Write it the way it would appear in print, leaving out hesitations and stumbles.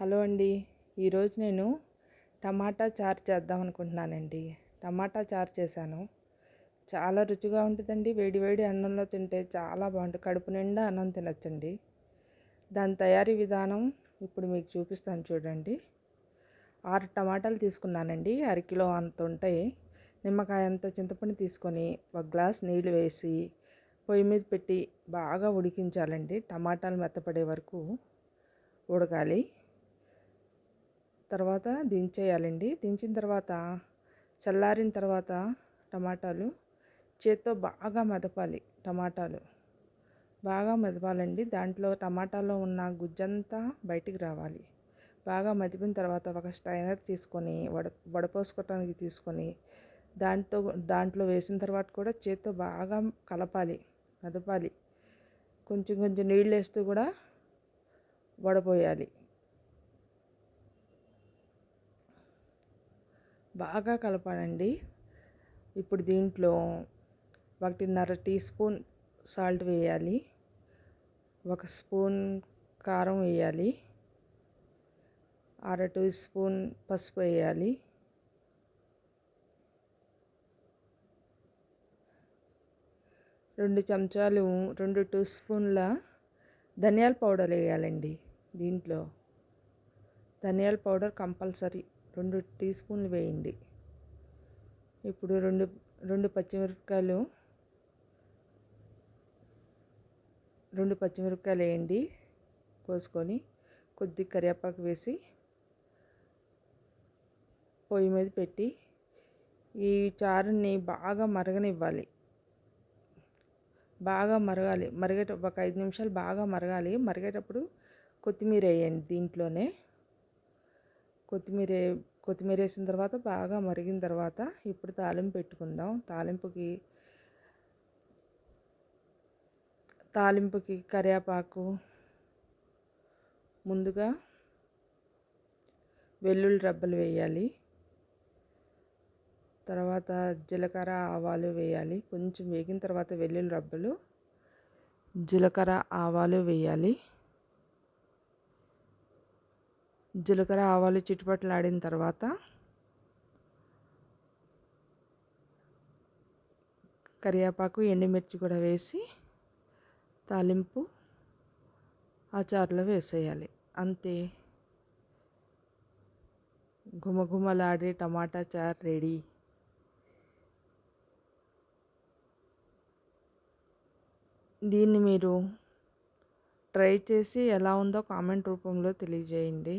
Hello అండి. ఈరోజు నేను టమాటా చారు చేద్దాం అనుకుంటున్నానండి. టమాటా చారు చేశాను. చాలా రుచిగా ఉంటుందండి. వేడి వేడి అన్నంలో తింటే చాలా బాగుంటుంది. కడుపు నిండా అన్నం తినొచ్చండి. దాని తయారీ విధానం ఇప్పుడు మీకు చూపిస్తాను చూడండి. 6 టమాటాలు తీసుకున్నానండి. అరకిలో అంత ఉంటాయి. నిమ్మకాయ అంత చింతపండు తీసుకొని ఒక గ్లాస్ నీళ్ళు వేసి పొయ్యి మీద పెట్టి బాగా ఉడికించాలండి. టమాటాలు మెత్తపడే వరకు ఉడకాలి. తర్వాత దించేయాలండి. దించిన తర్వాత చల్లారిన తర్వాత టమాటాలు చేత్తో బాగా మెదపాలి. బాగా మెదపాలండి. దాంట్లో టమాటాలో ఉన్న గుజ్జంతా బయటికి రావాలి. బాగా మెదిపిన తర్వాత ఒక స్ట్రైనర్ తీసుకొని వడపోసుకోవటానికి తీసుకొని దాంట్లో వేసిన తర్వాత కూడా చేత్తో బాగా కలపాలి, మెదపాలి. కొంచెం కొంచెం నీళ్ళు వేస్తూ కూడా వడపోయాలి. బాగా కలపాలండి. ఇప్పుడు దీంట్లో 1.5 టీ స్పూన్ సాల్ట్ వేయాలి. 1 స్పూన్ కారం వేయాలి. అర టీ స్పూన్ పసుపు వేయాలి. 2 టీ స్పూన్ల ధనియాల పౌడర్ వేయాలండి. దీంట్లో ధనియాల పౌడర్ కంపల్సరీ 2 టీ స్పూన్లు వేయండి. ఇప్పుడు రెండు పచ్చిమిరపకాయలు వేయండి. కోసుకొని కొద్ది కరివేపాకు వేసి పొయ్యి మీద పెట్టి ఈ చారుని బాగా మరగనివ్వాలి. బాగా మరగాలి. ఒక 5 నిమిషాలు బాగా మరగాలి. మరిగేటప్పుడు కొత్తిమీర వేయండి. దీంట్లోనే కొత్తిమీర వేసిన తర్వాత బాగా మరిగిన తర్వాత ఇప్పుడు తాలింపు పెట్టుకుందాం. తాలింపుకి కరివేపాకు, ముందుగా వెల్లుల్లి రెబ్బలు వేయాలి. తర్వాత జీలకర్ర, ఆవాలు వేయాలి. కొంచెం వేగిన తర్వాత వెల్లుల్లి రెబ్బలు, జీలకర్ర, ఆవాలు వేయాలి. జీలకర్ర, ఆవాలు చిటపటలాడిన తర్వాత కరివేపాకు, ఎండుమిర్చి కూడా వేసి తాలింపు ఆ చారులో వేసేయాలి. అంతే, గుమగుమలాడే టమాటా చారు రెడీ. దీన్ని మీరు ట్రై చేసి ఎలా ఉందో కామెంట్ రూపంలో తెలియజేయండి.